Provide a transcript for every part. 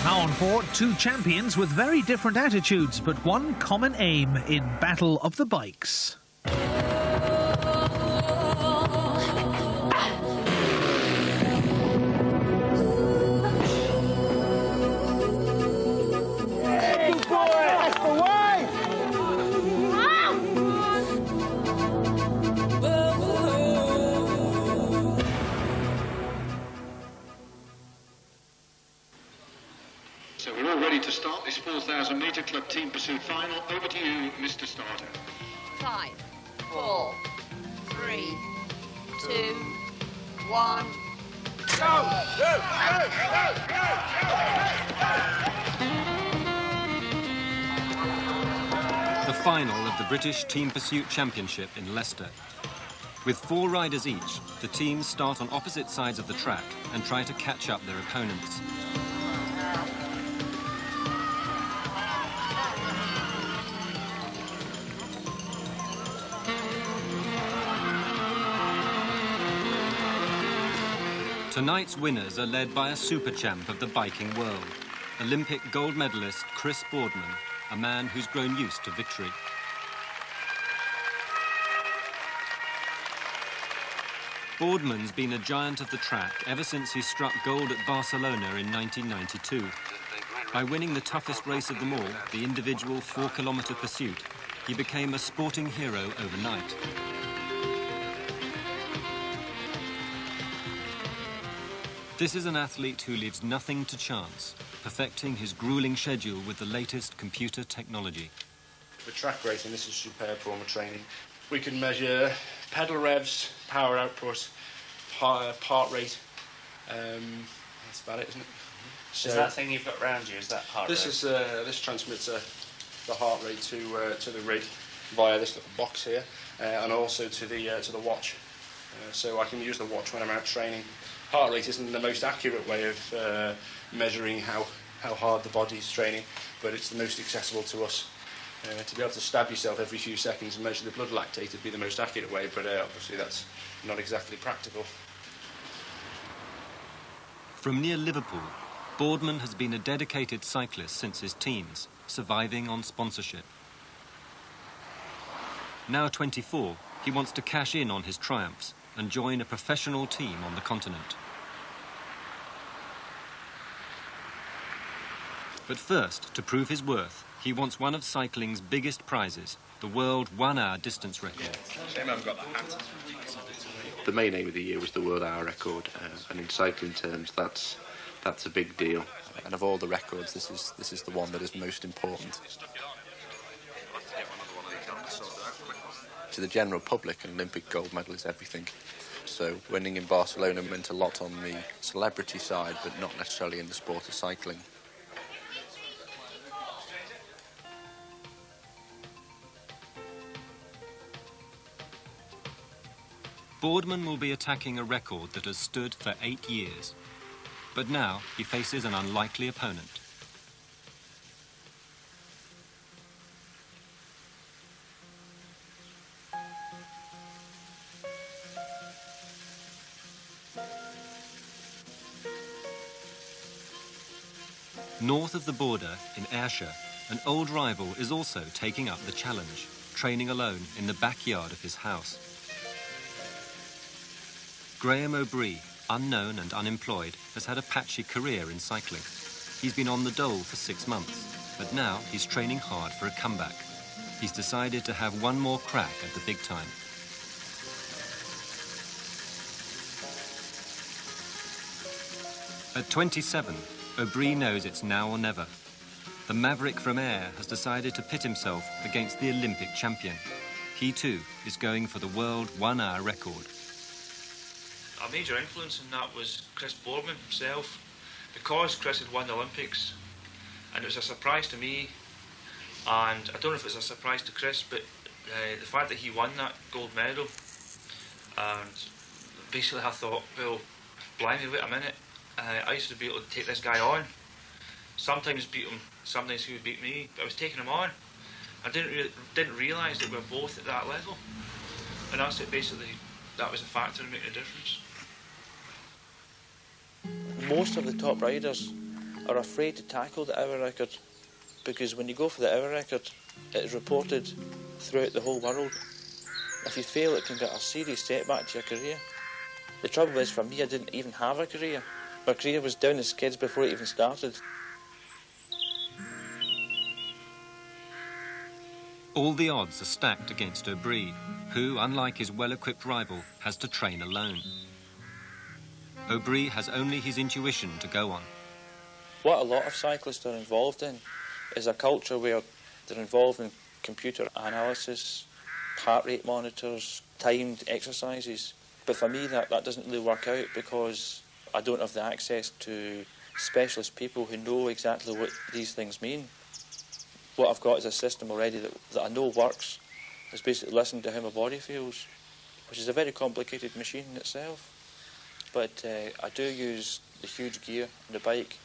Now on board, two champions with very different attitudes, but one common aim in Battle of the Bikes. So we're all ready to start this 4,000 metre club team pursuit final. Over to you, Mr. Starter. 5, 4, 3, 2, 1, go! The final of the British Team Pursuit Championship in Leicester. With 4 riders each, the teams start on opposite sides of the track and try to catch up their opponents. Tonight's winners are led by a super champ of the biking world, Olympic gold medalist Chris Boardman, a man who's grown used to victory. Boardman's been a giant of the track ever since he struck gold at Barcelona in 1992. By winning the toughest race of them all, the individual 4-kilometre pursuit, he became a sporting hero overnight. This is an athlete who leaves nothing to chance, perfecting his grueling schedule with the latest computer technology. For track racing, this is superb form of training. We can measure pedal revs, power output, heart rate. That's about it, isn't it? So is that thing you've got around you, is that heart rate? This transmits the heart rate to the rig via this little box here, and also to the watch. So I can use the watch when I'm out training. Heart rate isn't the most accurate way of measuring how hard the body's training, but it's the most accessible to us. To be able to stab yourself every few seconds and measure the blood lactate would be the most accurate way, but obviously that's not exactly practical. From near Liverpool, Boardman has been a dedicated cyclist since his teens, surviving on sponsorship. Now 24, he wants to cash in on his triumphs and join a professional team on the continent. But first, to prove his worth, he wants one of cycling's biggest prizes, the world 1-hour distance record. The main aim of the year was the world hour record, and in cycling terms, that's a big deal. And of all the records, this is the one that is most important. To the general public, an Olympic gold medal is everything. So winning in Barcelona meant a lot on the celebrity side, but not necessarily in the sport of cycling. Boardman will be attacking a record that has stood for 8 years. But now he faces an unlikely opponent. North of the border, in Ayrshire, an old rival is also taking up the challenge, training alone in the backyard of his house. Graeme Obree, unknown and unemployed, has had a patchy career in cycling. He's been on the dole for 6 months, but now he's training hard for a comeback. He's decided to have one more crack at the big time. At 27, Obree knows it's now or never. The maverick from Ayr has decided to pit himself against the Olympic champion. He too is going for the world 1-hour record. A major influence in that was Chris Boardman himself, because Chris had won the Olympics, and it was a surprise to me, and I don't know if it was a surprise to Chris, but the fact that he won that gold medal, and basically I thought, well, blimey, wait a minute, I used to be able to take this guy on, sometimes beat him, sometimes he would beat me, but I was taking him on. I didn't realise that we were both at that level, and that's it. Basically, that was a factor in making a difference. Most of the top riders are afraid to tackle the hour record, because when you go for the hour record, it is reported throughout the whole world. If you fail, it can get a serious setback to your career. The trouble is, for me, I didn't even have a career. My career was down the skids before it even started. All the odds are stacked against Obree, who, unlike his well-equipped rival, has to train alone. Obree has only his intuition to go on. What a lot of cyclists are involved in is a culture where they're involved in computer analysis, heart rate monitors, timed exercises. But for me, that doesn't really work out, because I don't have the access to specialist people who know exactly what these things mean. What I've got is a system already that I know works. It's basically listening to how my body feels, which is a very complicated machine in itself. But I do use the huge gear on the bike.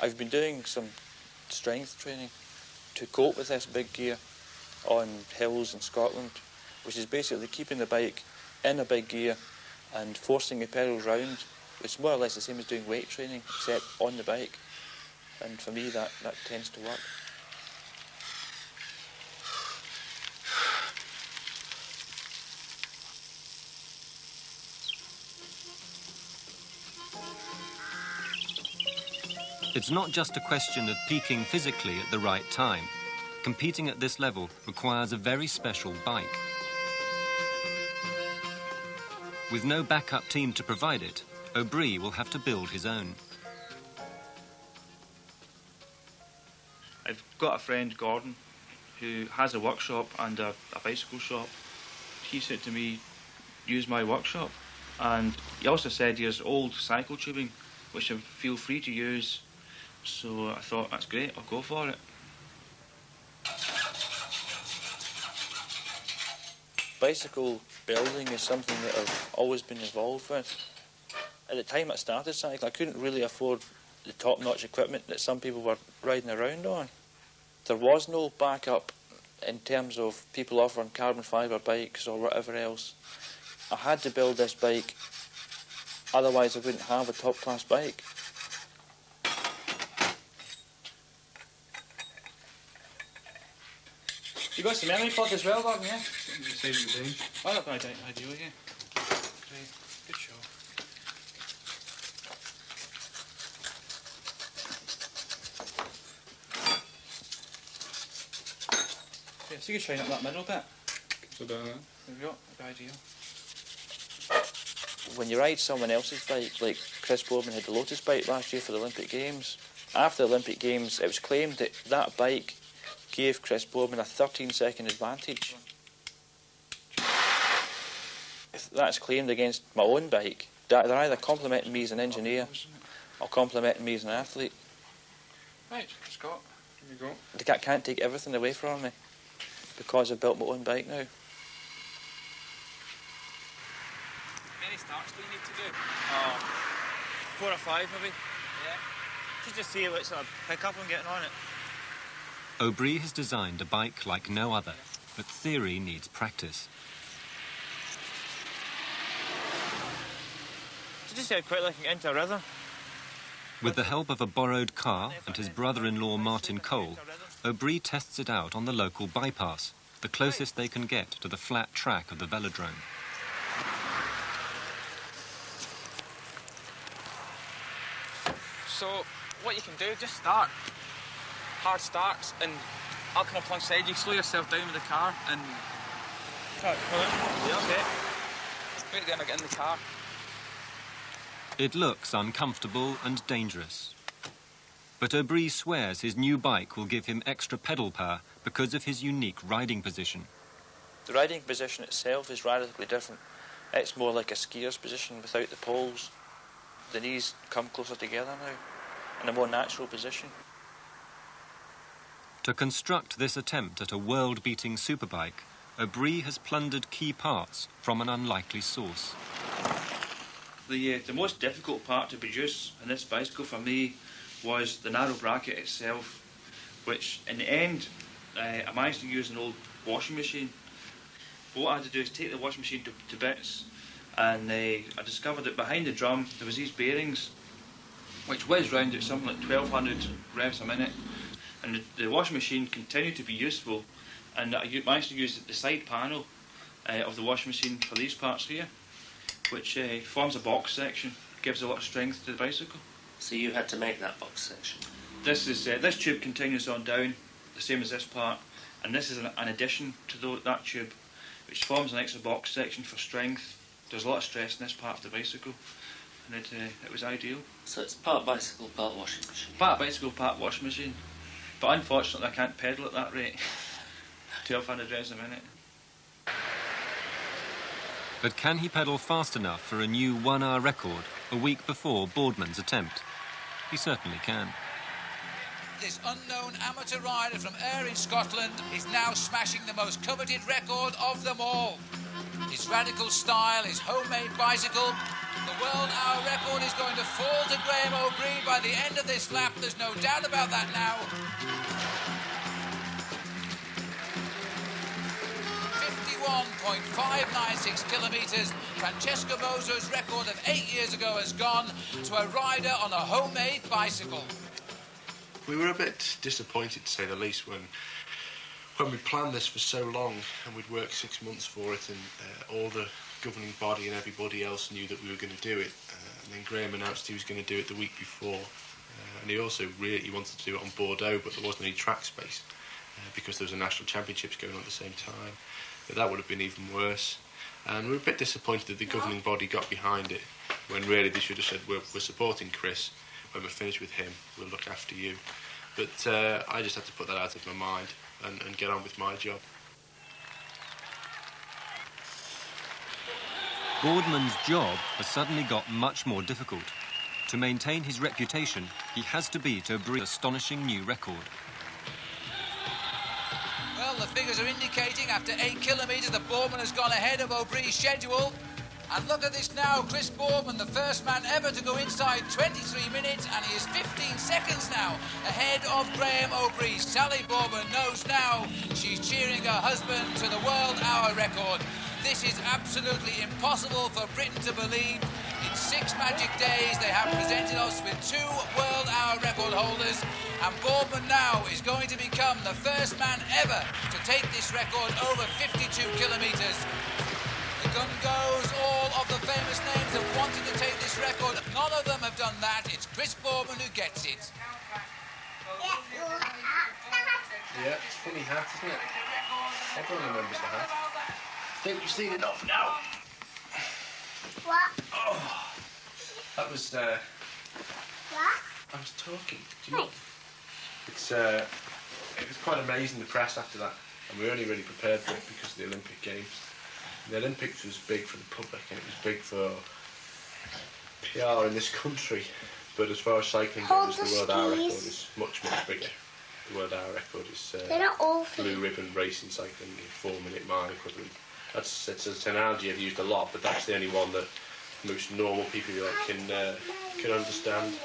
I've been doing some strength training to cope with this big gear on hills in Scotland, which is basically keeping the bike in a big gear and forcing the pedals round. It's more or less the same as doing weight training, except on the bike. And for me, that tends to work. It's not just a question of peaking physically at the right time. Competing at this level requires a very special bike. With no backup team to provide it, Obree will have to build his own. I've got a friend, Gordon, who has a workshop and a bicycle shop. He said to me, use my workshop. And he also said he has old cycle tubing, which I feel free to use. So I thought, that's great, I'll go for it. Bicycle building is something that I've always been involved with. At the time I started cycling, I couldn't really afford the top-notch equipment that some people were riding around on. There was no backup in terms of people offering carbon fibre bikes or whatever else. I had to build this bike, otherwise I wouldn't have a top-class bike. You got some memory cloth as well, Gordon, yeah? Oh, not bad idea, yeah. Great, good show. Yeah, so you can shine up that middle bit. So there we go, good idea. When you ride someone else's bike, like Chris Boardman had the Lotus bike last year for the Olympic Games, after the Olympic Games it was claimed that that bike gave Chris Boardman a 13-second advantage. If that's claimed against my own bike, they're either complimenting me as an engineer or complimenting me as an athlete. Right, Scott, here we go. They can't take everything away from me because I've built my own bike now. How many starts do you need to do? 4 or 5 maybe. Yeah. Just see what sort of pick up on getting on it. Obree has designed a bike like no other, but theory needs practice. Just see how quickly I can get into a rhythm. With the help of a borrowed car and his brother-in-law Martin Cole, Obree tests it out on the local bypass, the closest they can get to the flat track of the velodrome. So, what you can do, just start. Hard starts, and I'll come up alongside you, slow yourself down with the car, and... Yeah, okay. Wait then, I get in the car. It looks uncomfortable and dangerous. But Obree swears his new bike will give him extra pedal power because of his unique riding position. The riding position itself is radically different. It's more like a skier's position without the poles. The knees come closer together now, in a more natural position. To construct this attempt at a world-beating superbike, Obree has plundered key parts from an unlikely source. The most difficult part to produce in this bicycle for me was the narrow bracket itself, which in the end I managed to use an old washing machine. But what I had to do is take the washing machine to bits, and I discovered that behind the drum there was these bearings, which whizzed round at something like 1,200 revs a minute. And the washing machine continued to be useful, and I managed to use the side panel of the washing machine for these parts here, which forms a box section, gives a lot of strength to the bicycle. So you had to make that box section? This tube continues on down, the same as this part, and this is an addition to that tube, which forms an extra box section for strength. There's a lot of stress in this part of the bicycle, and it was ideal. So it's part bicycle, part washing machine? Part bicycle, part washing machine. But unfortunately I can't pedal at that rate. 1,200 revs a minute. But can he pedal fast enough for a new 1-hour record a week before Boardman's attempt? He certainly can. This unknown amateur rider from Ayr in Scotland is now smashing the most coveted record of them all. His radical style, his homemade bicycle. The world hour record is going to fall to Graeme Obree by the end of this lap. There's no doubt about that now. 51.596 kilometres. Francesco Moser's record of 8 years ago has gone to a rider on a homemade bicycle. We were a bit disappointed, to say the least, when we planned this for so long and we'd worked 6 months for it, and all the governing body and everybody else knew that we were going to do it. And then Graeme announced he was going to do it the week before. And he also really wanted to do it on Bordeaux, but there wasn't any track space because there was a national championships going on at the same time. But that would have been even worse. And we were a bit disappointed that the governing body got behind it, when really they should have said, we're supporting Chris. When we're finished with him, we'll look after you. But I just had to put that out of my mind and get on with my job. Boardman's job has suddenly got much more difficult. To maintain his reputation, he has to beat Obree's astonishing new record. Well, the figures are indicating after 8 kilometres that Boardman has gone ahead of Obree's schedule. And look at this now, Chris Boardman, the first man ever to go inside 23 minutes, and he is 15 seconds now ahead of Graeme Obree. Sally Boardman knows now she's cheering her husband to the world hour record. This is absolutely impossible for Britain to believe. In 6 magic days, they have presented us with 2 world hour record holders, and Boardman now is going to become the first man ever to take this record over 52 kilometres. The gun goes, all of the famous names have wanted to take this record. None of them have done that. It's Chris Boardman who gets it. Yeah, it's a funny hat, isn't it? Everyone remembers the hat. I think we've seen enough now. What? Oh, that was, What? I was talking. Do you know? It was quite amazing, the press after that. And we were only really prepared for it because of the Olympic Games. The Olympics was big for the public and it was big for PR in this country. But as far as cycling goes, the world hour record is much, much bigger. The world hour record is blue ribbon racing cycling, 4-minute mile equivalent. It's an analogy I've used a lot, but that's the only one that most normal people can understand.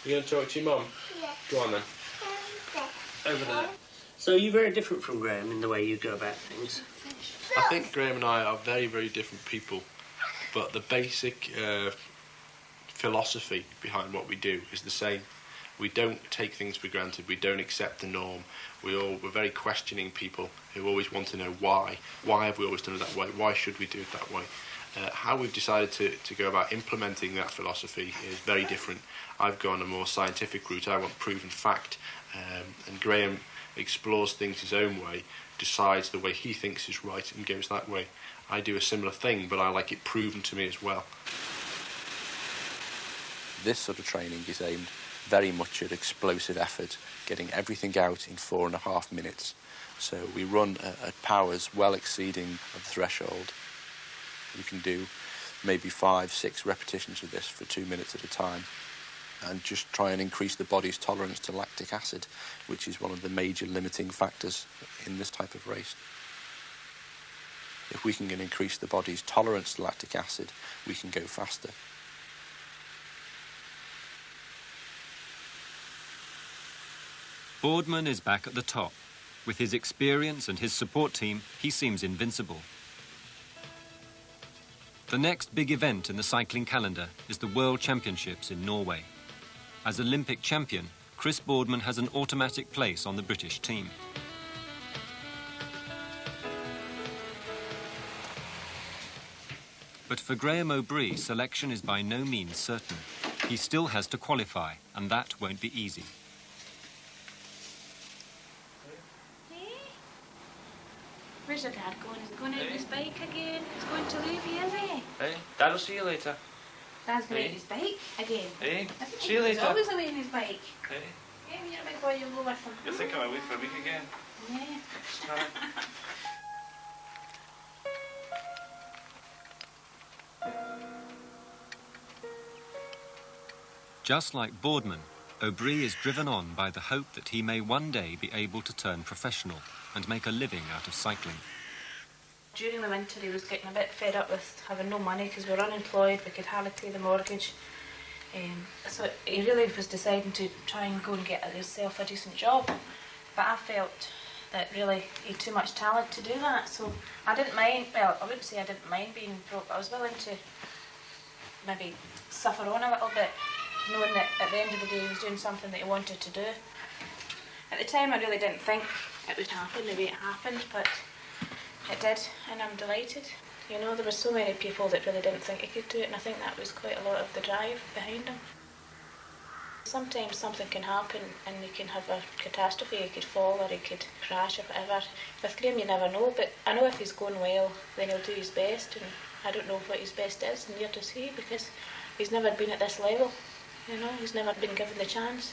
You going to talk to your mum? Yeah. Go on then. Over there. So you're very different from Graeme in the way you go about things. I think Graeme and I are very, very different people, but the basic philosophy behind what we do is the same. We don't take things for granted. We don't accept the norm. We're very questioning people who always want to know why. Why have we always done it that way? Why should we do it that way? How we've decided to go about implementing that philosophy is very different. I've gone a more scientific route. I want proven fact. And Graeme explores things his own way, decides the way he thinks is right and goes that way. I do a similar thing, but I like it proven to me as well. This sort of training is aimed very much at explosive effort, getting everything out in 4.5 minutes. So we run at powers well exceeding the threshold. We can do maybe 5-6 repetitions of this for 2 minutes at a time, and just try and increase the body's tolerance to lactic acid, which is one of the major limiting factors in this type of race. If we can increase the body's tolerance to lactic acid, we can go faster. Boardman is back at the top. With his experience and his support team, he seems invincible. The next big event in the cycling calendar is the World Championships in Norway. As Olympic champion, Chris Boardman has an automatic place on the British team. But for Graeme Obree, selection is by no means certain. He still has to qualify, and that won't be easy. Where's your dad going? Is he going out on his bike again? He's going to leave you, is he? Hey, Dad will see you later. Dad's going out on his bike again? Hey, I think see you he's later. always away on his bike. Hey. Yeah, you're a big boy, you'll go with him. You're thinking I'm away for a week again? Yeah. Just like Boardman, Obree is driven on by the hope that he may one day be able to turn professional and make a living out of cycling. During the winter he was getting a bit fed up with having no money because we were unemployed, we could hardly pay the mortgage. So he really was deciding to try and go and get himself a decent job. But I felt that really he had too much talent to do that, so I didn't mind, well, I wouldn't say I didn't mind being broke, I was willing to maybe suffer on a little bit, knowing that at the end of the day he was doing something that he wanted to do. At the time I really didn't think it would happen the way it happened, but it did, and I'm delighted. You know, there were so many people that really didn't think he could do it, and I think that was quite a lot of the drive behind him. Sometimes something can happen and you can have a catastrophe, he could fall or he could crash or whatever. With Graeme you never know, but I know if he's going well then he'll do his best, and I don't know what his best is, and near to see, because he's never been at this level. You know, he's never been given the chance.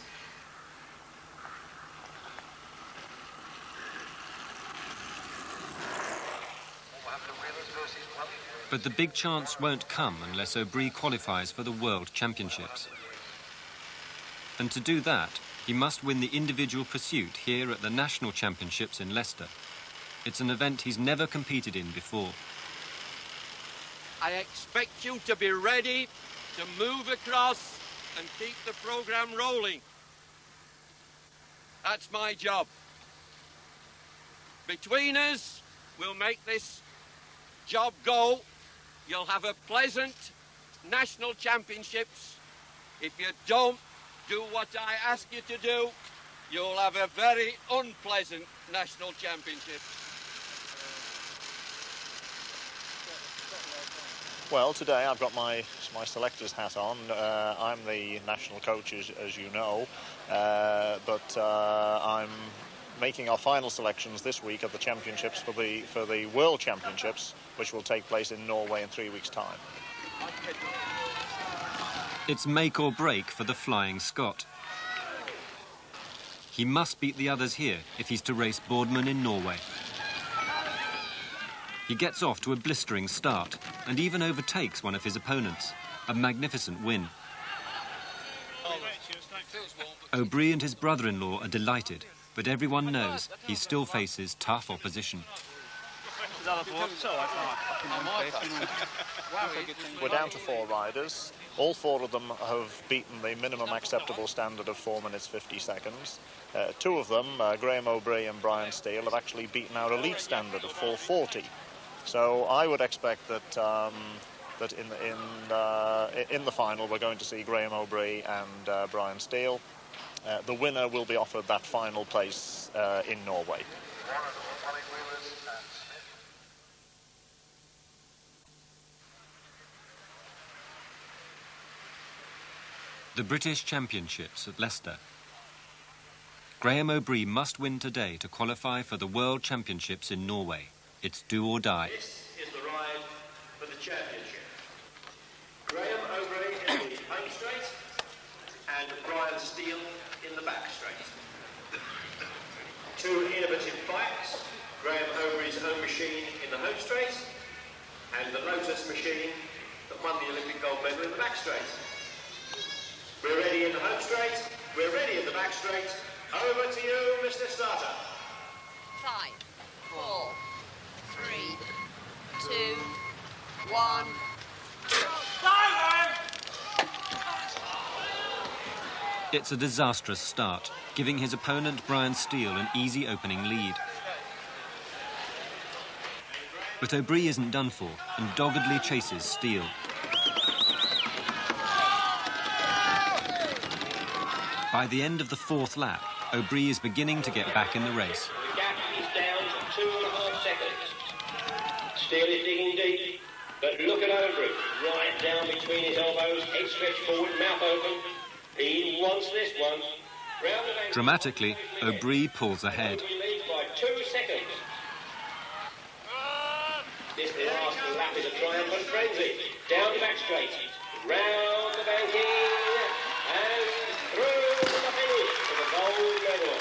But the big chance won't come unless Obree qualifies for the World Championships. And to do that, he must win the individual pursuit here at the National Championships in Leicester. It's an event he's never competed in before. I expect you to be ready to move across and keep the programme rolling. That's my job. Between us, we'll make this job go. You'll have a pleasant national championships. If you don't do what I ask you to do, you'll have a very unpleasant national championship. Well, today I've got my selector's hat on. I'm the national coach, as you know, but I'm making our final selections this week at the championships for the World Championships, which will take place in Norway in 3 weeks' time. It's make or break for the Flying Scot. He must beat the others here if he's to race Boardman in Norway. He gets off to a blistering start and even overtakes one of his opponents. A magnificent win. Obree and his brother-in-law are delighted, but everyone knows he still faces tough opposition. We're down to 4 riders. All 4 of them have beaten the minimum acceptable standard of 4 minutes 50 seconds. 2 of them, Graeme Obree and Brian Steele, have actually beaten our elite standard of 4:40. So I would expect that that in the final we're going to see Graeme Obree and Brian Steele. The winner will be offered that final place in Norway. The British Championships at Leicester. Graeme Obree must win today to qualify for the World Championships in Norway. It's do or die. This is the ride for the championship. Graeme Obree in the home straight and Brian Steele in the back straight. 2 innovative bikes, Graeme Obree's own machine in the home straight and the Lotus machine that won the Olympic gold medal in the back straight. We're ready in the home straight, we're ready in the back straight. Over to you, Mr. Starter. 5, 4, 3, 2, 1. It's a disastrous start, giving his opponent Brian Steele an easy opening lead. But Obree isn't done for and doggedly chases Steele. By the end of the 4th lap, Obree is beginning to get back in the race. The gap is down to 2.5 seconds. Still is digging deep, but look at Obree, right down between his elbows, head stretched forward, mouth open. He wants this one. Round the bank. Dramatically, Obree pulls ahead. Obree leads by 2 seconds. This last lap is a triumphant frenzy. Down the back straight, round the banking, and through the finish for the gold medal.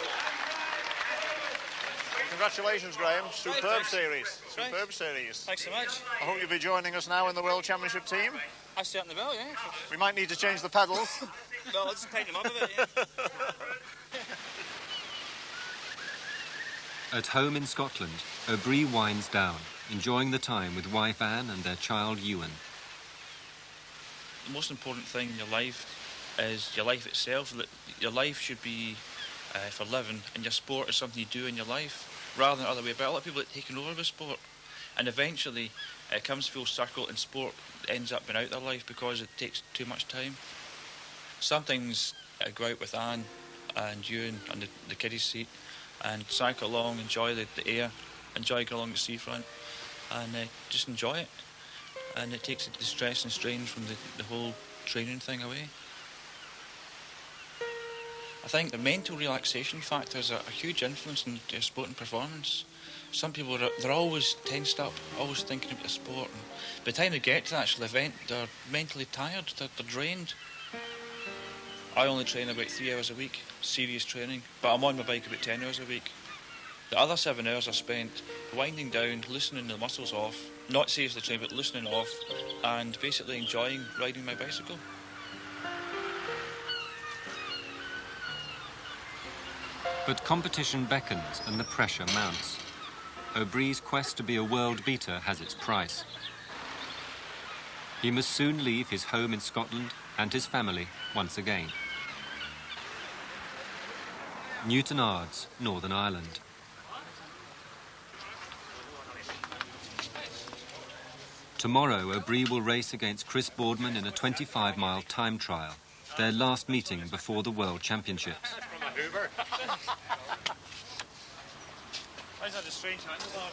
Congratulations, Graeme. Superb series. Superb series. Thanks so much. I hope you'll be joining us now in the World Championship team. I certainly will, yeah. We might need to change the pedals. Well, let's tighten them up a bit, yeah. At home in Scotland, Obree winds down, enjoying the time with wife Anne and their child Ewan. The most important thing in your life is your life itself. Your life should be for living, and your sport is something you do in your life, rather than the other way about. A lot of people are taking over with sport, and eventually it comes full circle, and sport ends up being out of their life because it takes too much time. Sometimes I go out with Anne and Ewan on the kiddies' seat and cycle along, enjoy the air, enjoy going along the seafront, and just enjoy it. And it takes the stress and strain from the whole training thing away. I think the mental relaxation factor is a huge influence in sporting performance. Some people, they're always tensed up, always thinking about the sport. And by the time they get to the actual event, they're mentally tired, they're drained. I only train about 3 hours a week, serious training, but I'm on my bike about 10 hours a week. The other 7 hours are spent winding down, loosening the muscles off, not seriously training, but loosening off, and basically enjoying riding my bicycle. But competition beckons and the pressure mounts. Obree's quest to be a world beater has its price. He must soon leave his home in Scotland and his family once again. Newtonards, Northern Ireland. Tomorrow, Obree will race against Chris Boardman in a 25-mile time trial, their last meeting before the World Championships. Why that a strange handlebar?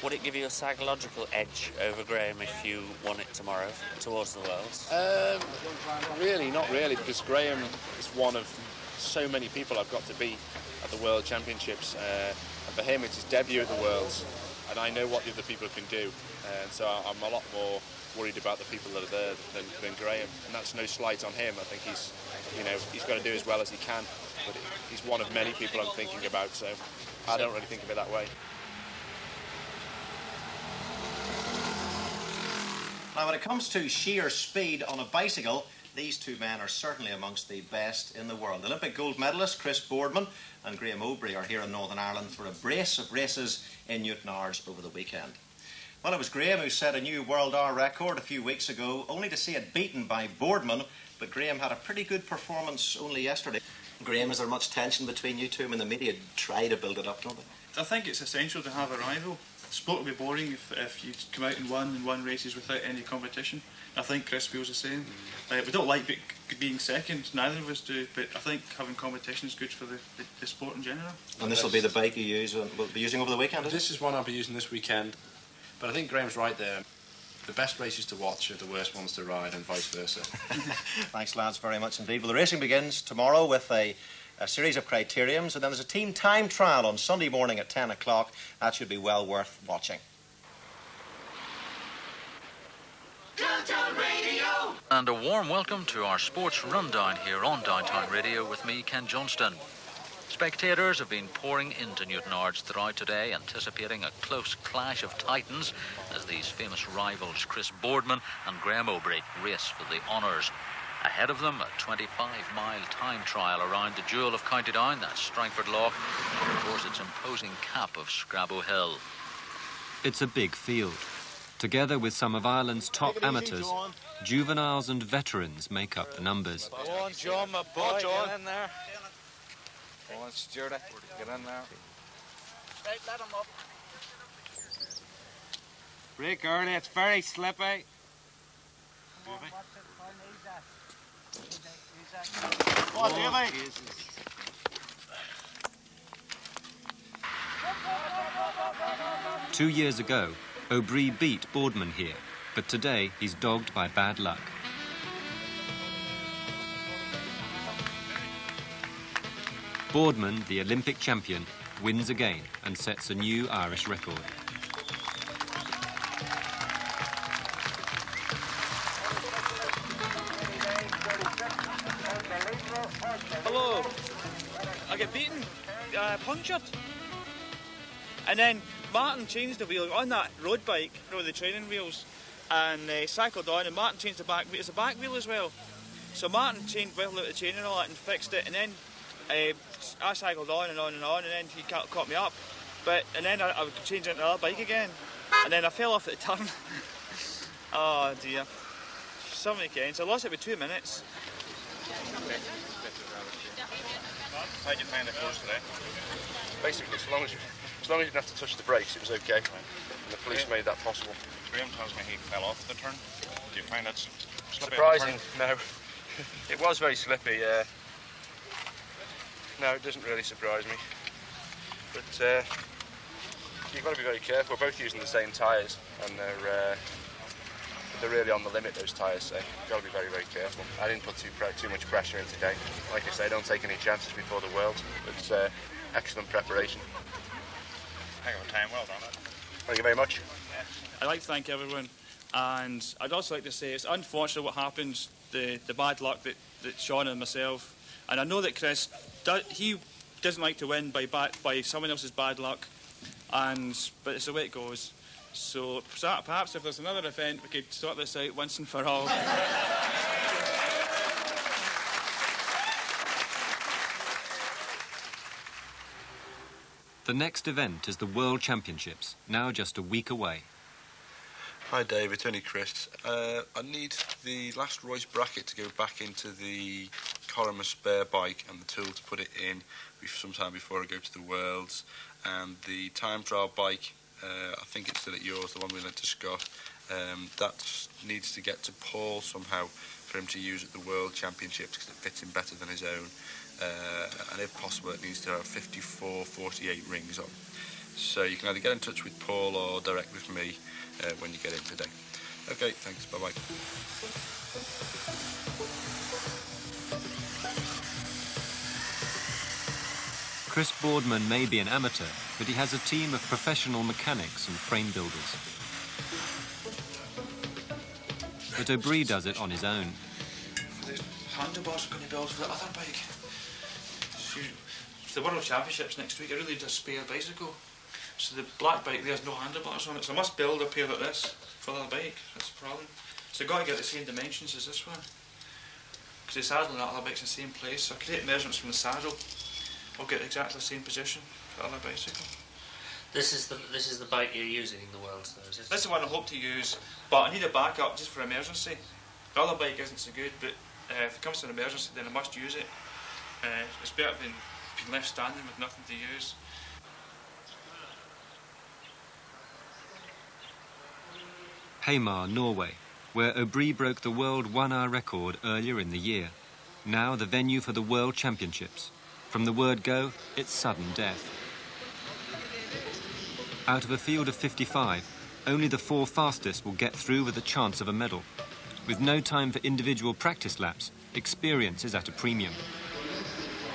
Would it give you a psychological edge over Graeme if you won it tomorrow towards the Worlds? Really, not really, because Graeme is one of so many people I've got to beat at the World Championships. And for him, it's his debut at the Worlds, and I know what the other people can do. And so I'm a lot more worried about the people that are there than Graeme. And that's no slight on him. I think he's got to do as well as he can. But he's one of many people I'm thinking about, so I don't really think of it that way. Now, when it comes to sheer speed on a bicycle, these two men are certainly amongst the best in the world. Olympic gold medalist Chris Boardman and Graeme Obree are here in Northern Ireland for a brace of races in Newtonards over the weekend. Well, it was Graeme who set a new world hour record a few weeks ago, only to see it beaten by Boardman, but Graeme had a pretty good performance only yesterday. Graeme, is there much tension between you two? I mean, the media try to build it up, don't they? I think it's essential to have a rival. Sport would be boring if you come out and won races without any competition. I think Chris feels the same. We don't like being second, neither of us do, but I think having competition is good for the sport in general. And this will be the bike you will be using over the weekend, is it? This is one I'll be using this weekend, but I think Graeme's right there. The best races to watch are the worst ones to ride, and vice versa. Thanks, lads, very much indeed. Well, the racing begins tomorrow with a series of criteriums, and then there's a team time trial on Sunday morning at 10 o'clock. That should be well worth watching. Downtown Radio! And a warm welcome to our sports rundown here on Downtown Radio with me, Ken Johnston. Spectators have been pouring into Newtonards throughout today, anticipating a close clash of titans as these famous rivals Chris Boardman and Graeme Obree race for the honours. Ahead of them, a 25-mile time trial around the jewel of County Down, that's Strangford Lough, and of course its imposing cap of Scrabo Hill. It's a big field. Together with some of Ireland's top amateurs, juveniles and veterans make up the numbers. Go on, John, my boy, get in there. Go on, Stuart, get in there. Right, let him up. Break early, it's very slippy. What do you think? 2 years ago, Obree beat Boardman here, but today he's dogged by bad luck. Boardman, the Olympic champion, wins again and sets a new Irish record. Hello. I get beaten, punctured. And then Martin changed the wheel on that road bike, you know, the training wheels, and cycled on, and Martin changed the back wheel as well. So Martin changed well out the chain and all that and fixed it, and then I cycled on and on and on, and then he caught me up. And then I changed into another bike again, and then I fell off at the turn. Oh dear. Somebody came, so I lost it with 2 minutes. How did you find the course today? Basically, as long as you didn't have to touch the brakes, it was okay. And the police made that possible. Graeme tells me he fell off the turn. Do you find it slippy? Surprising, no. It was very slippy. No, it doesn't really surprise me. But you've got to be very careful. We're both using the same tyres, and they're really on the limit, those tyres, so you've got to be very, very careful. I didn't put too much pressure in today. Like I say, I don't take any chances before the Worlds. It's excellent preparation. Hang on, time, well done. Thank you very much. I'd like to thank everyone, and I'd also like to say it's unfortunate what happened, the bad luck that Sean and myself, and I know that Chris, he doesn't like to win by someone else's bad luck, but it's the way it goes. So perhaps if there's another event, we could sort this out once and for all. The next event is the World Championships, now just a week away. Hi Dave, it's only Chris. I need the last Royce bracket to go back into the column spare bike and the tool to put it in sometime before I go to the Worlds. And the time trial bike, I think it's still at yours, the one we lent to Scott. That needs to get to Paul somehow for him to use at the World Championships because it fits him better than his own. And if possible, it needs to have 54/48 rings on. So you can either get in touch with Paul or direct with me when you get in today. Okay, thanks, bye-bye. Chris Boardman may be an amateur, but he has a team of professional mechanics and frame builders. But Obree does it on his own. The handlebars are going to build for the other bike. The World Championships next week, I really need a spare bicycle. So the black bike there's no handlebars on it, so I must build a pair like this for the other bike. That's the problem. So I've got to get the same dimensions as this one. Because the saddle and that other bike's in the same place, so I create measurements from the saddle. I'll get exactly the same position for the other bicycle. This is the bike you're using in the Worlds, though, is it? This is the one I hope to use, but I need a backup just for emergency. The other bike isn't so good, but if it comes to an emergency, then I must use it. It's better than being left standing with nothing to use. Hamar, Norway, where Obree broke the world 1 hour record earlier in the year. Now the venue for the World Championships. From the word go, it's sudden death. Out of a field of 55, only the 4 fastest will get through with a chance of a medal. With no time for individual practice laps, experience is at a premium.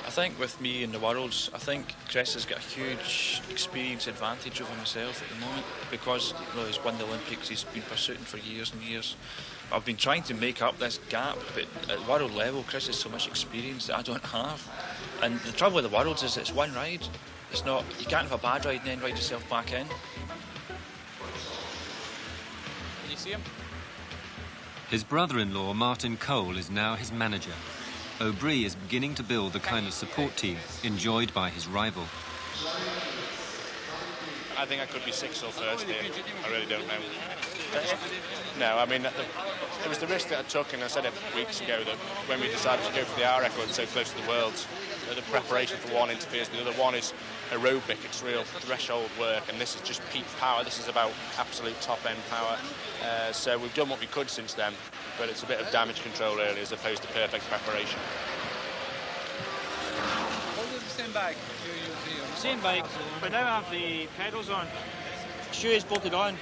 I think with me in the Worlds, I think Chris has got a huge experience advantage over myself at the moment because he's won the Olympics, he's been pursuing for years and years. I've been trying to make up this gap, but at world level, Chris has so much experience that I don't have. And the trouble with the Worlds is it's one ride. It's not, you can't have a bad ride and then ride yourself back in. Can you see him? His brother-in-law, Martin Cole, is now his manager. Obree is beginning to build the kind of support team enjoyed by his rival. I think I could be 6th or 1st here. I really don't know. No, I mean, it was the risk that I took, and I said it weeks ago that when we decided to go for the hour record so close to the Worlds, the preparation for one interferes with the other. One is aerobic, it's real threshold work, and this is just peak power. This is about absolute top-end power. So we've done what we could since then. but it's a bit of damage control early as opposed to perfect preparation. What is the same bike you use here? Same bike, but now I have the pedals on. Shoe is bolted on.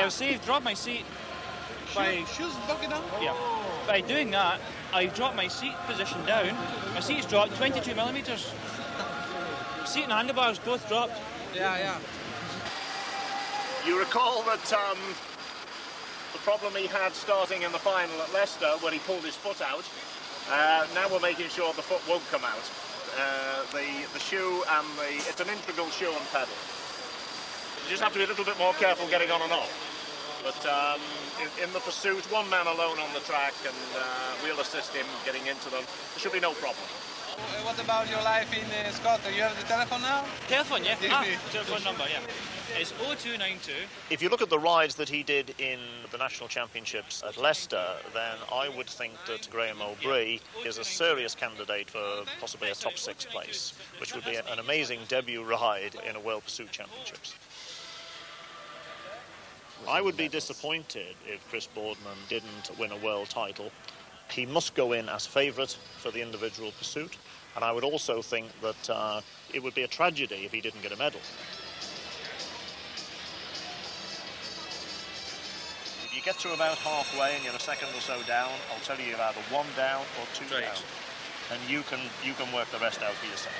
See, I've dropped my seat. Shoes bolted on? Yeah. By doing that, I've dropped my seat position down. My seat's dropped 22 millimetres. Seat and handlebars both dropped. Yeah. You recall that the problem he had starting in the final at Leicester when he pulled his foot out. Now we're making sure the foot won't come out. The shoe and it's an integral shoe and pedal. You just have to be a little bit more careful getting on and off. But in the pursuit, one man alone on the track, and we'll assist him getting into them. There should be no problem. What about your life in Scotland? You have the telephone now? Telephone, yeah. Telephone number, yeah. It's 0292. If you look at the rides that he did in the national championships at Leicester, then I would think that Graeme Obree is a serious candidate for possibly a top 6 place, which would be an amazing debut ride in a World Pursuit Championships. I would be disappointed if Chris Boardman didn't win a world title. He must go in as favourite for the individual pursuit, and I would also think that it would be a tragedy if he didn't get a medal. If you get to about halfway and you're a second or so down, I'll tell you either 1 down or 2 down, and you can work the rest out for yourself.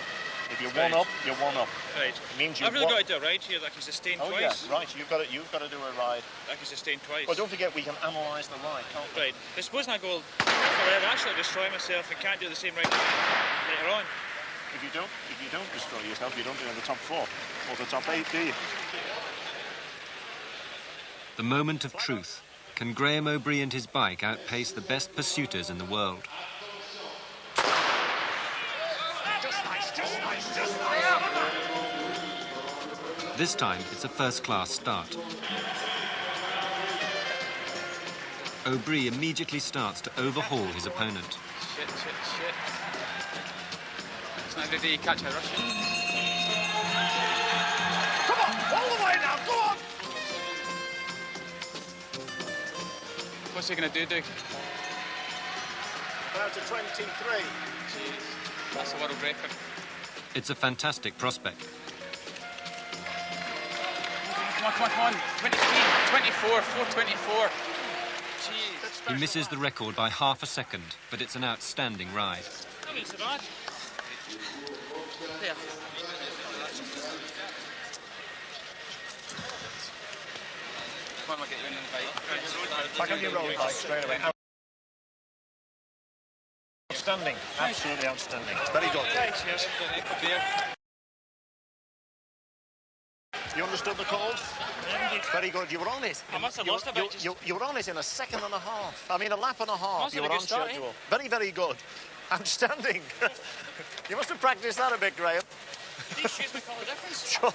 If you're one up, you're one up. Right. It means I've really got to do a ride here that I can sustain twice. Yeah, right. You've got to do a ride. I can sustain twice. Well, don't forget we can analyse the ride, can't we? Right. I suppose I go, I'll actually destroy myself and can't do the same ride later on. If you don't destroy yourself, you don't do the top 4 or the top 8, do you? The moment of truth. Can Graeme Obree and his bike outpace the best pursuiters in the world? This time, it's a first-class start. Obree immediately starts to overhaul his opponent. Shit. It's not every day you catch a Russian. Come on, all the way now, go on! What's he going to do, Duke? About to 23. Jeez, that's a world record. It's a fantastic prospect. Come on. 23, 24, 424. Jeez. He misses the record by half a second, but it's an outstanding ride. Not really so bad. There. Come on, I'll get you in the bike. Back on your road bike straight away. Outstanding. Absolutely outstanding. Very good. You understood the calls? Very good. You were on it. I must have lost a bit. You were on it in a second and a half. I mean, a lap and a half. Must You have were a on good start, schedule. Very, very good. Outstanding. You must have practiced that a bit, Graeme. These shoes make all the difference. Sure.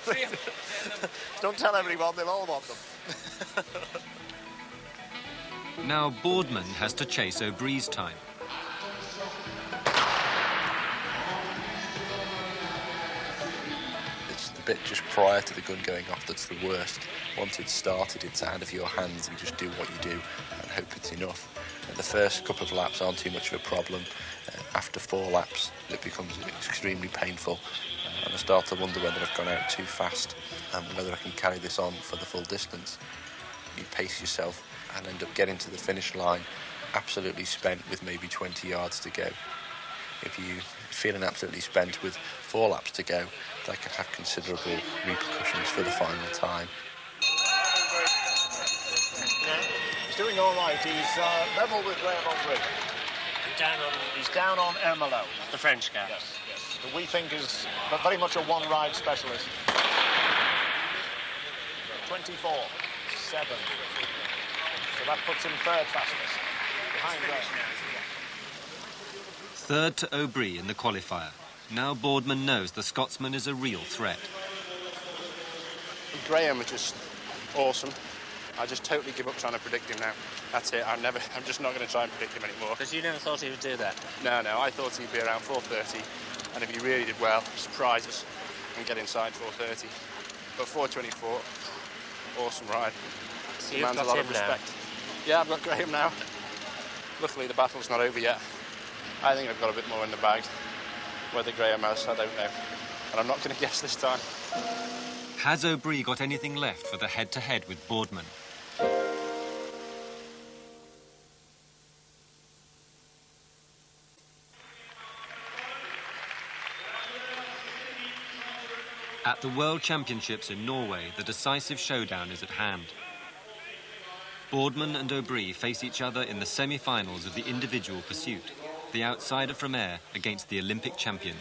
Don't tell everyone, they'll all want them. Now Boardman has to chase Obree's time. It's the bit just prior to the gun going off that's the worst. Once it's started, it's out of your hands. You just do what you do and hope it's enough. The first couple of laps aren't too much of a problem. After 4 laps, it becomes extremely painful. And I start to wonder whether I've gone out too fast and whether I can carry this on for the full distance. You pace yourself and end up getting to the finish line absolutely spent with maybe 20 yards to go. If you're feeling absolutely spent with 4 laps to go, that can have considerable repercussions for the final time. He's doing all right. He's level with Graeme Obree. He's down on Ermelo. The French guy. Yes. Who we think is very much a one-ride specialist. 24, 7. So that puts him 3rd fastest. Behind Graeme. Third to Obree in the qualifier. Now Boardman knows the Scotsman is a real threat. Graeme is just awesome. I just totally give up trying to predict him now. That's it. I'm just not going to try and predict him anymore. Because you never thought he would do that? No. I thought he'd be around 4:30, and if he really did well, surprise us and get inside 4:30. But 4:24, awesome ride. So you've got a lot him of respect. Now. Yeah, I've got Graeme now. luckily the battle's not over yet. I think I've got a bit more in the bag. Whether Graeme has, I don't know. And I'm not going to guess this time. Has Obree got anything left for the head-to-head with Boardman? At the World Championships in Norway, the decisive showdown is at hand. Boardman and Obree face each other in the semi-finals of the individual pursuit, the outsider from air against the Olympic champion.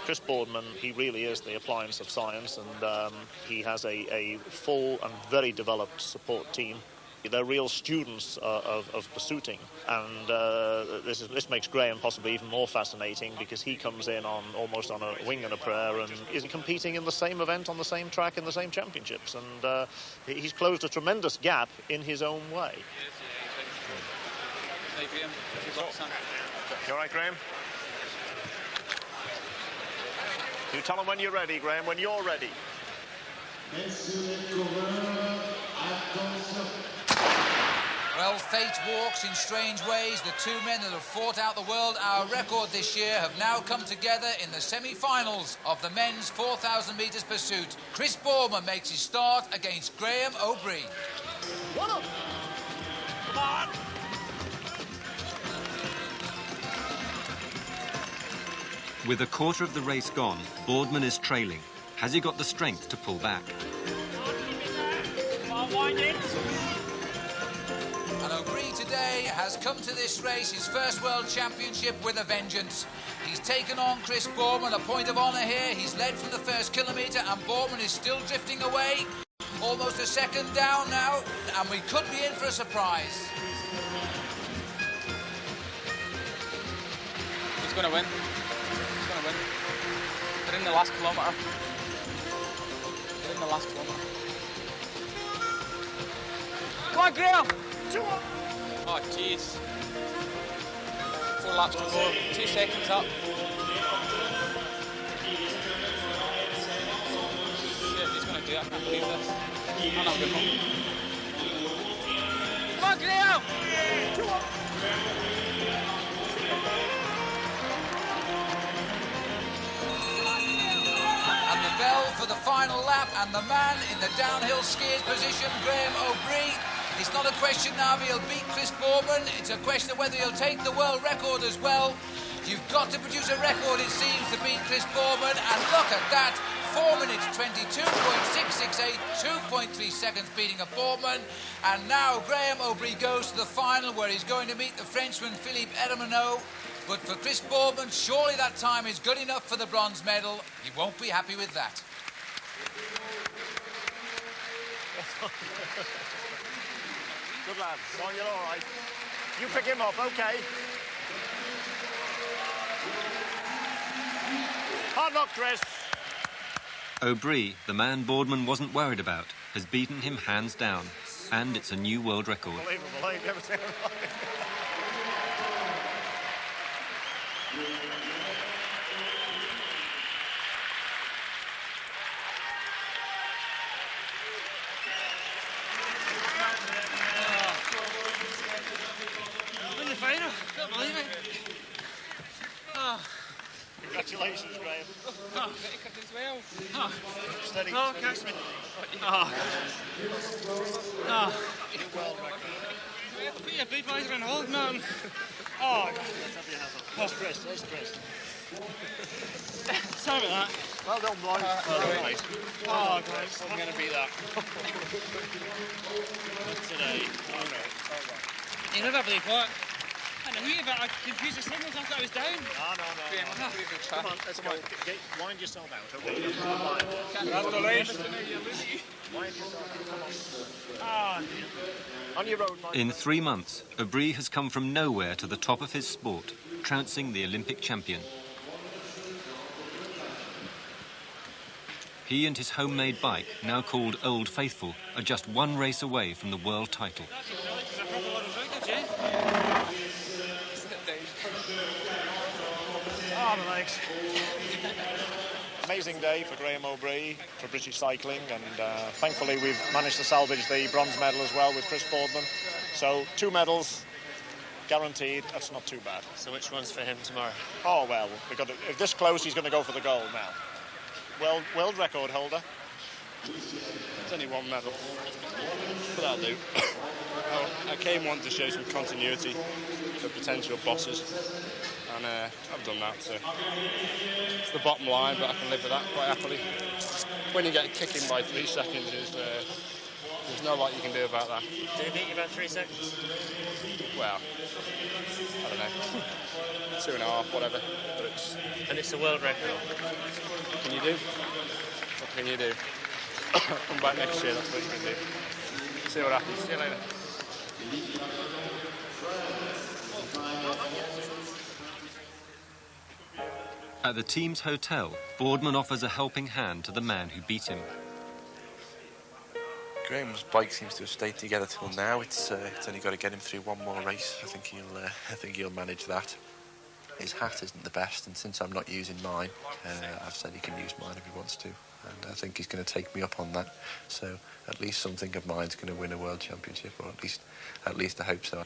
Chris Boardman, he really is the appliance of science, and he has a full and very developed support team. They're real students of pursuiting, and this makes Graeme possibly even more fascinating because he comes in almost on a wing and a prayer and is competing in the same event on the same track in the same championships, and he's closed a tremendous gap in his own way. You all right, Graeme? You tell him when you're ready, Graeme, when you're ready. Well, fate walks in strange ways. The two men that have fought out the world hour record this year have now come together in the semi-finals of the men's 4,000 metres pursuit. Chris Boardman makes his start against Graeme Obree. Come on! With a quarter of the race gone, Boardman is trailing. Has he got the strength to pull back? And Obree today has come to this race, his first World Championship, with a vengeance. He's taken on Chris Boardman, a point of honour here. He's led from the first kilometre and Boardman is still drifting away. Almost a second down now, and we could be in for a surprise. He's going to win. They're in the last kilometre. Come on, Graeme! Oh, jeez. 4 laps to go. 2 seconds up. Shit, he's going to do it. I can't believe this. I'm not good home. Come on, Graeme! And the bell for the final lap, and the man in the downhill skiers position, Graeme Obree. It's not a question now if he'll beat Chris Boardman, it's a question of whether he'll take the world record as well. You've got to produce a record, it seems, to beat Chris Boardman, and look at that, 4 minutes 22.668, 2.3 seconds beating a Boardman. And now Graeme Obree goes to the final where he's going to meet the Frenchman Philippe Hermanot. But for Chris Boardman, surely that time is good enough for the bronze medal. He won't be happy with that. Good lad. Son, you're all right. You pick him up, OK. Hard luck, Chris. Obree, the man Boardman wasn't worried about, has beaten him hands down. And it's a new world record. Unbelievable. I've never seen it like it. In the final, can't believe it. Oh. Congratulations, Graeme. Oh, as well. Oh. Steady. Oh, catch me. Oh. Oh. New world record. Put your Budweiser in hold, man. Oh. Let's have your hands up. There's Chris. There's Chris. Sorry about that. Well done, boys. Well done. Oh, guys. I'm going to beat that. Not today. All right. You never believe what? I know you, but I confused the signals. I thought I was down. No. Come on, let's go. Wind yourself out, OK? Congratulations. Wind yourself out. Come on. On your road, Mike. In 3 months, Obree has come from nowhere to the top of his sport, trouncing the Olympic champion. He and his homemade bike, now called Old Faithful, are just 1 race away from the world title. Oh, the legs. Amazing day for Graeme Obree, for British cycling, and thankfully we've managed to salvage the bronze medal as well with Chris Boardman. So 2 medals, guaranteed. That's not too bad. So which one's for him tomorrow? Oh, well, if this close, he's going to go for the gold now. World record holder. It's only 1 medal, but that'll do. I came on to show some continuity for potential bosses, and I've done that, so it's the bottom line, but I can live with that quite happily. When you get kicking by 3 seconds, there's not a lot you can do about that. Did he beat you by 3 seconds? Well, I don't know, 2.5, whatever. But it's a world record. What can you do? What can you do? Come back next year, that's what you can do. See what happens. See you later. At the team's hotel, Boardman offers a helping hand to the man who beat him. Graeme's bike seems to have stayed together till now. It's only got to get him through 1 more race. I think he'll manage that. His hat isn't the best, and since I'm not using mine, I've said he can use mine if he wants to, and I think he's going to take me up on that. So at least something of mine's going to win a world championship, or at least I hope so.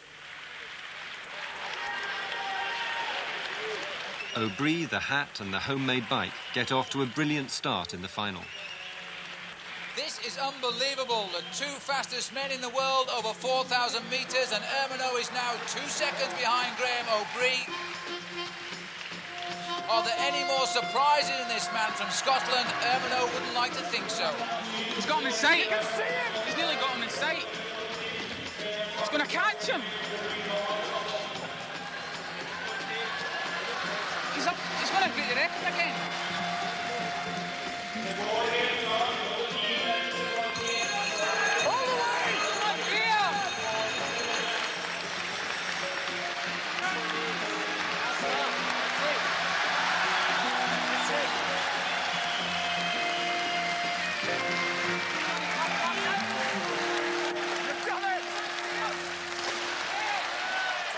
Obree, the hat and the homemade bike get off to a brilliant start in the final. This is unbelievable. The 2 fastest men in the world over 4,000 metres, and Ermino is now 2 seconds behind Graeme Obree. Are there any more surprises in this man from Scotland? Ermino wouldn't like to think so. He's got him in sight. He's nearly got him in sight. He's going to catch him. He's going to beat the record again. All the way! Up here!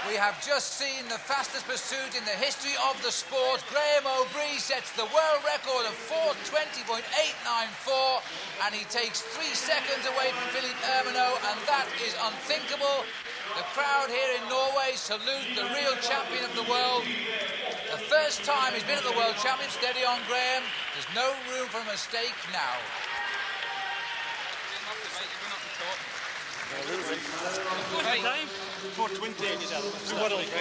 We have just seen the fastest pursuit in the history of the sport. Graeme Obree sets the world record of 4:20.894, and he takes 3 seconds away from Philippe Ermino, and that is unthinkable. The crowd here in Norway salute the real champion of the world. The first time he's been at the World Championship. Steady on, Graeme. There's no room for a mistake now. Right. Time? 4:20 is out. The world record.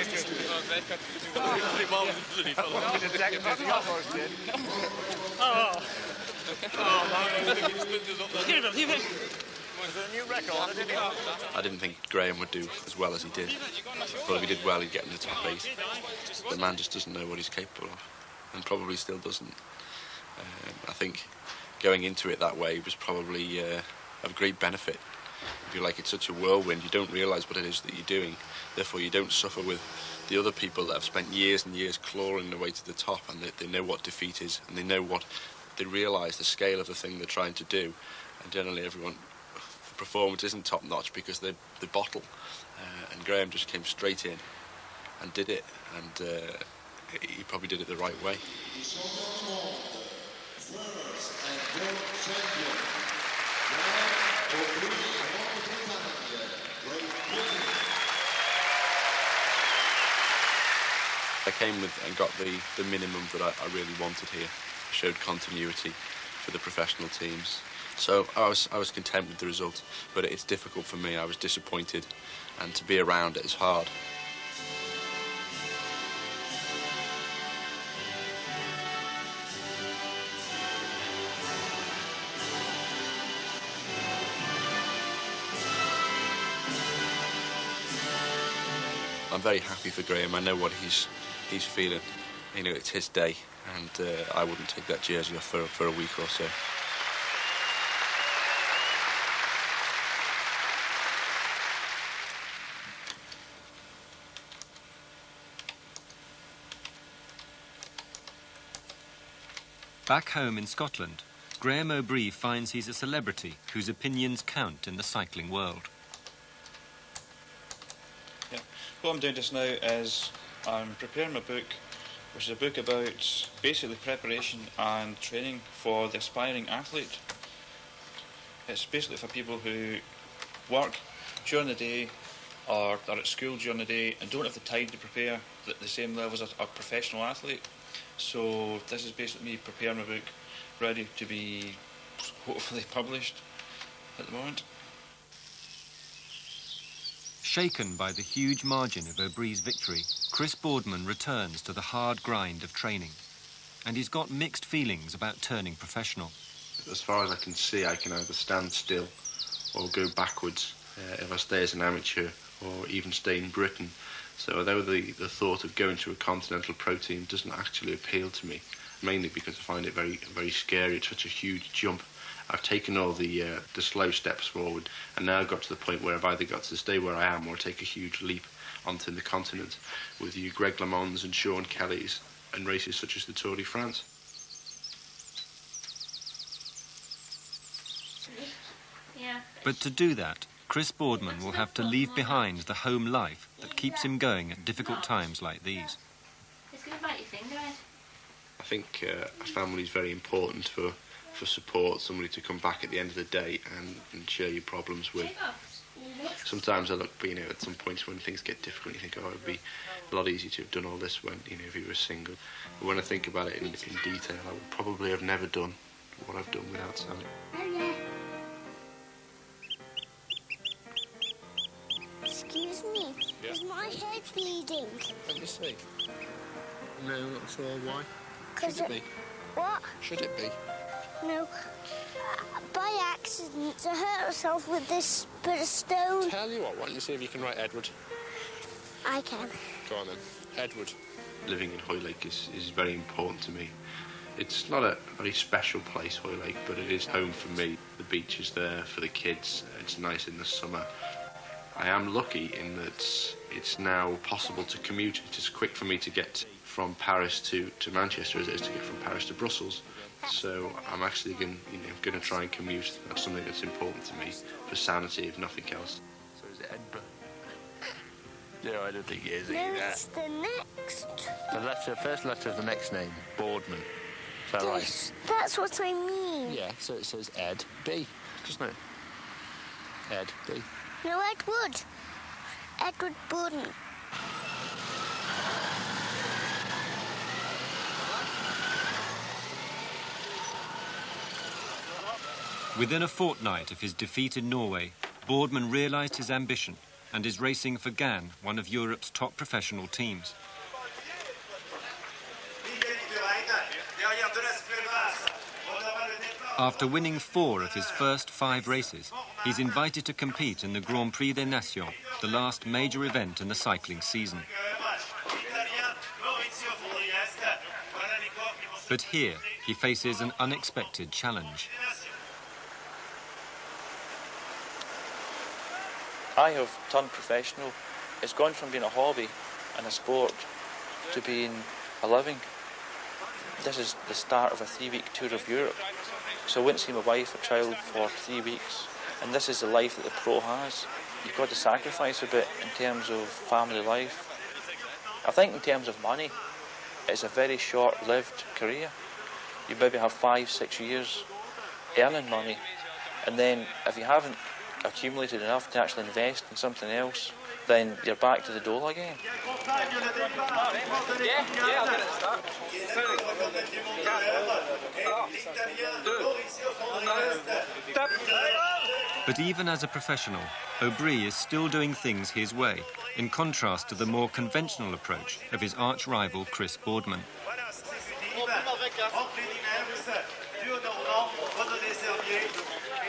Was it a new record? I didn't think Graeme would do as well as he did, but if he did well, he'd get in the top 8. The man just doesn't know what he's capable of, and probably still doesn't. I think going into it that way was probably of great benefit. If you like, it's such a whirlwind, you don't realise what it is that you're doing. Therefore, you don't suffer with the other people that have spent years and years clawing their way to the top, and they know what defeat is, and they realise the scale of the thing they're trying to do. And generally, the performance isn't top notch because they bottle. And Graeme just came straight in and did it, and he probably did it the right way. I came and got the minimum that I really wanted here. I showed continuity for the professional teams. So I was content with the result, but it's difficult for me. I was disappointed, and to be around it is hard. I'm very happy for Graeme. I know what he's feeling. You know, it's his day, and I wouldn't take that jersey off for a week or so. Back home in Scotland, Graeme Obree finds he's a celebrity whose opinions count in the cycling world. Yeah. What I'm doing just now is I'm preparing my book, which is a book about basically preparation and training for the aspiring athlete. It's basically for people who work during the day or are at school during the day and don't have the time to prepare at the same level as a professional athlete. So this is basically me preparing my book, ready to be hopefully published at the moment. Shaken by the huge margin of Obree's victory, Chris Boardman returns to the hard grind of training. And he's got mixed feelings about turning professional. As far as I can see, I can either stand still or go backwards if I stay as an amateur, or even stay in Britain. So although the thought of going to a continental pro team doesn't actually appeal to me, mainly because I find it very, very scary. It's such a huge jump. I've taken all the slow steps forward, and now got to the point where I've either got to stay where I am or take a huge leap onto the continent with you Greg LeMonds and Sean Kellys and races such as the Tour de France. Yeah. But to do that, Chris Boardman will have to leave behind the home life that keeps him going at difficult times like these. It's going to bite your finger, Ed. I think a family is very important for support, somebody to come back at the end of the day and share your problems with. Sometimes I look, at some points when things get difficult, you think, oh, it'd be a lot easier to have done all this when, if you were single. But when I think about it in detail, I would probably have never done what I've done without Sally. Excuse me, is my head bleeding? Let me see. No, not sure why. Should it be? What? Should it be? No. By accident, I hurt myself with this bit of stone. Tell you what, why don't you see if you can write Edward? I can. Go on then. Edward. Living in Hoylake is very important to me. It's not a very special place, Hoylake, but it is home for me. The beach is there for the kids. It's nice in the summer. I am lucky in that it's now possible to commute. It's quick for me to get from Paris to Manchester as it is to get from Paris to Brussels. So I'm actually going to try and commute. That's something that's important to me for sanity, if nothing else. So is it Edinburgh? No, I don't think it is No, either. it's the next. The first letter of the next name, Boardman. Is that right? That's what I mean. Yeah, so it says Ed B, doesn't it? Ed B. No, Edward. Edward Boardman. Within a fortnight of his defeat in Norway, Boardman realised his ambition and is racing for GAN, one of Europe's top professional teams. After winning 4 of his first 5 races, he's invited to compete in the Grand Prix des Nations, the last major event in the cycling season. But here, he faces an unexpected challenge. I have turned professional. It's gone from being a hobby and a sport to being a living. This is the start of a 3-week tour of Europe. So I went to see my wife, a child, for 3 weeks. And this is the life that the pro has. You've got to sacrifice a bit in terms of family life. I think in terms of money, it's a very short-lived career. You maybe have 5-6 years earning money. And then if you haven't accumulated enough to actually invest in something else, then you're back to the dole again. But even as a professional, Obree is still doing things his way, in contrast to the more conventional approach of his arch-rival Chris Boardman.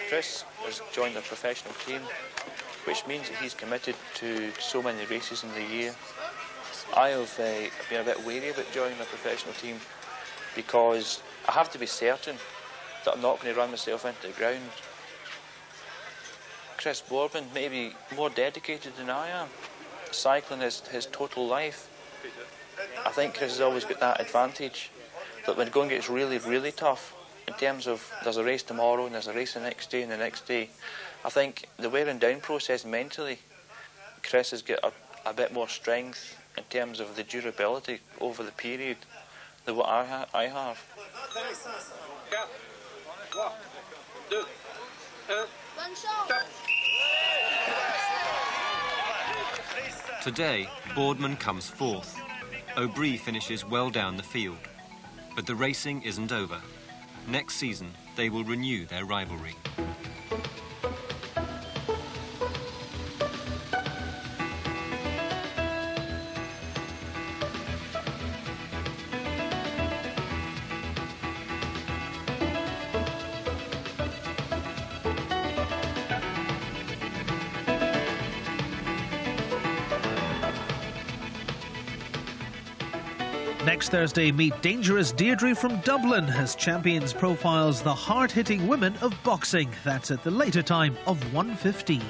Chris has joined a professional team, which means that he's committed to so many races in the year. I have been a bit wary about joining a professional team because I have to be certain that I'm not going to run myself into the ground. Chris Boardman may be more dedicated than I am. Cycling is his total life. I think Chris has always got that advantage that when going gets really, really tough, in terms of there's a race tomorrow and there's a race the next day and the next day, I think the wearing down process mentally, Chris has got a bit more strength in terms of the durability over the period than what I have. Today, Boardman comes fourth. Obree finishes well down the field. But the racing isn't over. Next season, they will renew their rivalry. Next Thursday, meet Dangerous Deirdre from Dublin as Champions profiles the hard-hitting women of boxing. That's at the later time of 1:15.